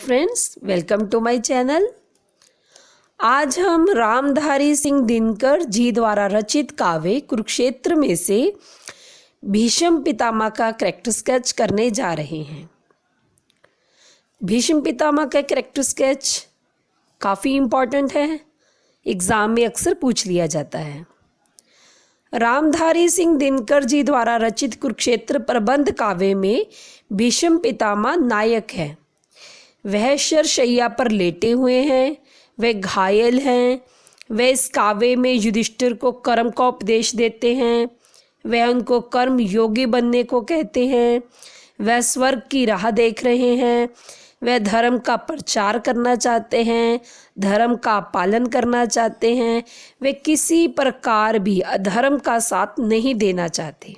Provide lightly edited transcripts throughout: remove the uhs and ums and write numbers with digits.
Friends, welcome to my channel. आज हम रामधारी सिंह दिनकर जी द्वारा रचित काव्य कुरुक्षेत्र में से भीष्म पितामह का कैरेक्टर स्केच करने जा रहे हैं। भीष्म पितामह का कैरेक्टर स्केच काफ़ी इम्पॉर्टेंट है, एग्ज़ाम में अक्सर पूछ लिया जाता है। रामधारी सिंह दिनकर जी द्वारा रचित कुरुक्षेत्र प्रबंध काव्य में भीष्म पितामह नायक है। वह शरशैया पर लेटे हुए हैं, वह घायल हैं, वह इस काव्य में युधिष्ठिर को कर्म का उपदेश देते हैं, वह उनको कर्म योगी बनने को कहते हैं, वह स्वर्ग की राह देख रहे हैं, वह धर्म का प्रचार करना चाहते हैं, धर्म का पालन करना चाहते हैं, वे किसी प्रकार भी अधर्म का साथ नहीं देना चाहते।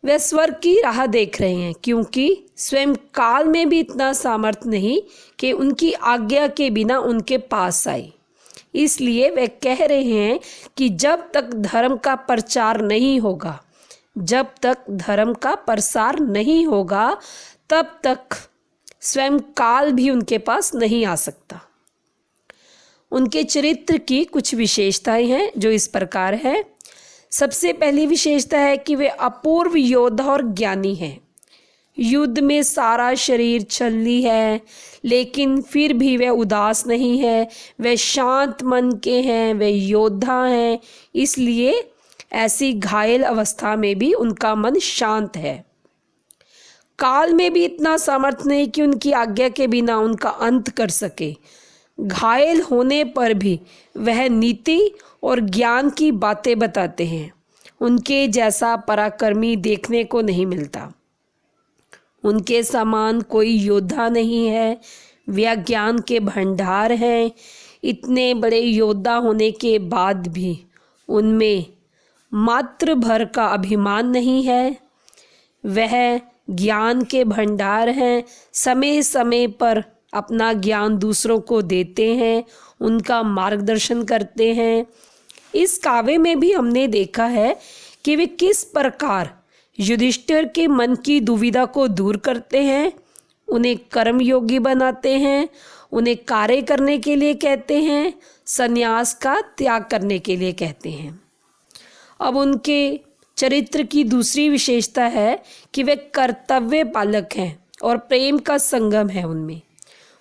वे स्वर्ग की राह देख रहे हैं क्योंकि स्वयं काल में भी इतना सामर्थ्य नहीं कि उनकी आज्ञा के बिना उनके पास आए। इसलिए वे कह रहे हैं कि जब तक धर्म का प्रचार नहीं होगा, जब तक धर्म का प्रसार नहीं होगा, तब तक स्वयं काल भी उनके पास नहीं आ सकता। उनके चरित्र की कुछ विशेषताएं हैं जो इस प्रकार है। सबसे पहली विशेषता है कि वे अपूर्व योद्धा और ज्ञानी हैं। युद्ध में सारा शरीर छलनी है, लेकिन फिर भी वे उदास नहीं है, वे शांत मन के हैं, वे योद्धा हैं। इसलिए ऐसी घायल अवस्था में भी उनका मन शांत है। काल में भी इतना सामर्थ्य नहीं कि उनकी आज्ञा के बिना उनका अंत कर सके। घायल होने पर भी वह नीति और ज्ञान की बातें बताते हैं। उनके जैसा पराक्रमी देखने को नहीं मिलता। उनके समान कोई योद्धा नहीं है। वे ज्ञान के भंडार हैं। इतने बड़े योद्धा होने के बाद भी उनमें मात्र भर का अभिमान नहीं है। वह ज्ञान के भंडार हैं। समय समय पर अपना ज्ञान दूसरों को देते हैं, उनका मार्गदर्शन करते हैं। इस काव्य में भी हमने देखा है कि वे किस प्रकार युधिष्ठिर के मन की दुविधा को दूर करते हैं, उन्हें कर्मयोगी बनाते हैं, उन्हें कार्य करने के लिए कहते हैं, संन्यास का त्याग करने के लिए कहते हैं। अब उनके चरित्र की दूसरी विशेषता है कि वे कर्तव्य पालक हैं और प्रेम का संगम है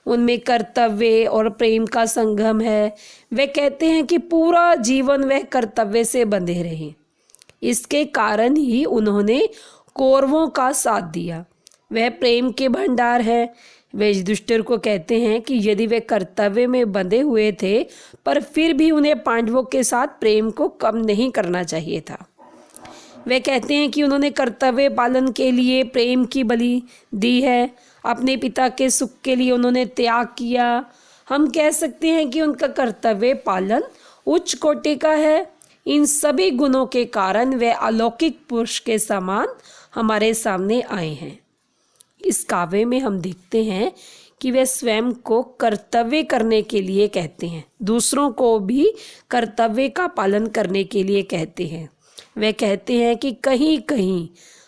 उनमें कर्तव्य और प्रेम का संगम है। वे कहते हैं कि पूरा जीवन वह कर्तव्य से बंधे रहे। इसके कारण ही उन्होंने कौरवों का साथ दिया। वह प्रेम के भंडार है। वे युधिष्ठिर को कहते हैं कि यदि वे कर्तव्य में बंधे हुए थे, पर फिर भी उन्हें पांडवों के साथ प्रेम को कम नहीं करना चाहिए था। वे कहते हैं कि उन्होंने कर्तव्य पालन के लिए प्रेम की बलि दी है। अपने पिता के सुख के लिए उन्होंने त्याग किया। हम कह सकते हैं कि उनका कर्तव्य पालन उच्च कोटि का है। इन सभी गुणों के कारण वे अलौकिक पुरुष के समान हमारे सामने आए हैं। इस काव्य में हम देखते हैं कि वे स्वयं को कर्तव्य करने के लिए कहते हैं, दूसरों को भी कर्तव्य का पालन करने के लिए कहते हैं। वे कहते हैं कि कहीं कहीं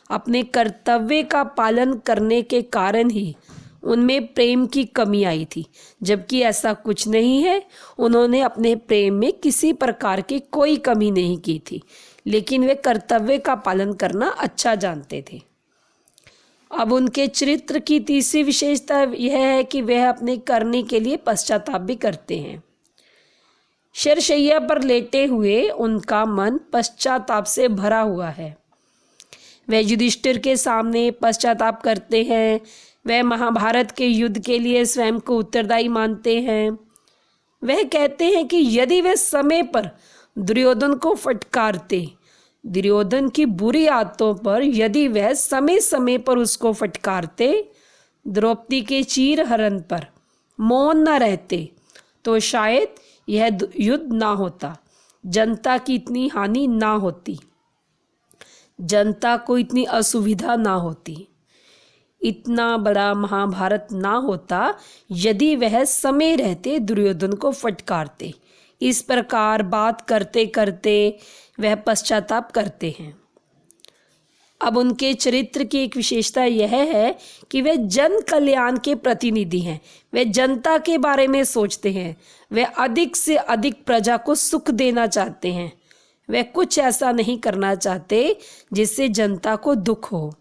अपने कर्तव्य का पालन करने के कारण ही उनमें प्रेम की कमी आई थी, जबकि ऐसा कुछ नहीं है। उन्होंने अपने प्रेम में किसी प्रकार की कोई कमी नहीं की थी, लेकिन वे कर्तव्य का पालन करना अच्छा जानते थे। अब उनके चरित्र की तीसरी विशेषता यह है कि वह अपने करने के लिए पश्चाताप भी करते हैं। शरशैया पर लेटे हुए उनका मन पश्चाताप से भरा हुआ है। वह युधिष्ठिर के सामने पश्चाताप करते हैं। वह महाभारत के युद्ध के लिए स्वयं को उत्तरदायी मानते हैं। वह कहते हैं कि यदि वे समय पर दुर्योधन को फटकारते, दुर्योधन की बुरी आदतों पर यदि वह समय समय पर उसको फटकारते, द्रौपदी के चीरहरण पर मौन न रहते, तो शायद यह युद्ध ना होता, जनता की इतनी हानि ना होती, जनता को इतनी असुविधा ना होती, इतना बड़ा महाभारत ना होता यदि वह समय रहते दुर्योधन को फटकारते। इस प्रकार बात करते करते वह पश्चाताप करते हैं। अब उनके चरित्र की एक विशेषता यह है कि वे जन कल्याण के प्रतिनिधि हैं। वे जनता के बारे में सोचते हैं। वे अधिक से अधिक प्रजा को सुख देना चाहते हैं। वे कुछ ऐसा नहीं करना चाहते जिससे जनता को दुख हो।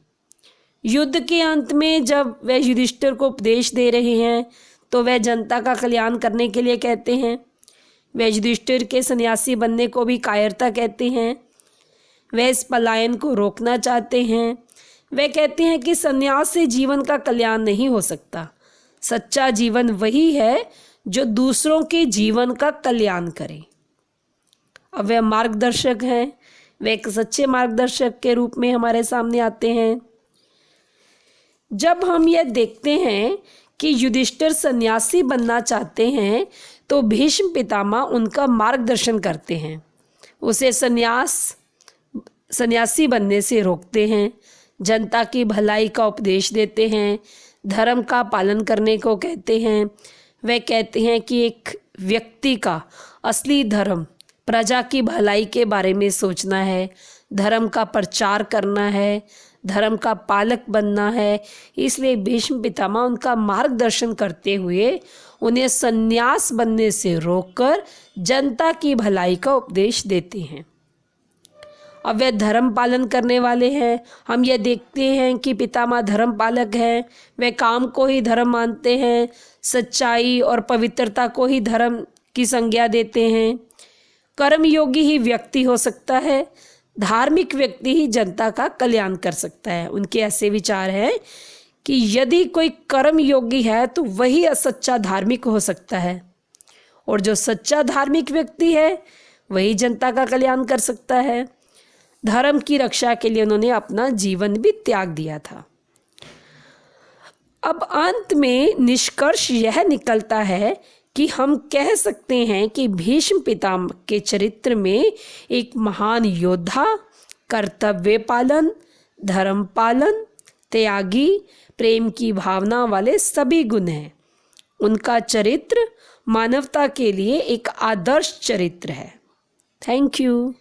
युद्ध के अंत में जब वे युधिष्ठिर को उपदेश दे रहे हैं तो वे जनता का कल्याण करने के लिए कहते हैं। वे युधिष्ठिर के सन्यासी बनने को भी कायरता कहते हैं। वे इस पलायन को रोकना चाहते हैं। वे कहते हैं कि संन्यास से जीवन का कल्याण नहीं हो सकता। सच्चा जीवन वही है जो दूसरों के जीवन का कल्याण करे। अब वे मार्गदर्शक हैं। वे एक सच्चे मार्गदर्शक के रूप में हमारे सामने आते हैं। जब हम यह देखते हैं कि युधिष्ठिर सन्यासी बनना चाहते हैं तो भीष्म पितामह उनका मार्गदर्शन करते हैं। उसे सन्यासी बनने से रोकते हैं। जनता की भलाई का उपदेश देते हैं। धर्म का पालन करने को कहते हैं। वे कहते हैं कि एक व्यक्ति का असली धर्म प्रजा की भलाई के बारे में सोचना है, धर्म का प्रचार करना है, धर्म का पालक बनना है। इसलिए भीष्म पितामह उनका मार्गदर्शन करते हुए उन्हें सन्यास बनने से रोककर जनता की भलाई का उपदेश देते हैं। अब वे धर्म पालन करने वाले हैं। हम यह देखते हैं कि पितामह धर्म पालक हैं। वे काम को ही धर्म मानते हैं, सच्चाई और पवित्रता को ही धर्म की संज्ञा देते हैं। कर्मयोगी ही व्यक्ति हो सकता है, धार्मिक व्यक्ति ही जनता का कल्याण कर सकता है। उनके ऐसे विचार हैं कि यदि कोई कर्मयोगी है तो वही सच्चा धार्मिक हो सकता है, और जो सच्चा धार्मिक व्यक्ति है वही जनता का कल्याण कर सकता है। धर्म की रक्षा के लिए उन्होंने अपना जीवन भी त्याग दिया था। अब अंत में निष्कर्ष यह निकलता है कि हम कह सकते हैं कि भीष्म पितामह के चरित्र में एक महान योद्धा, कर्तव्य पालन, धर्म पालन, त्यागी, प्रेम की भावना वाले सभी गुण हैं। उनका चरित्र मानवता के लिए एक आदर्श चरित्र है। Thank you.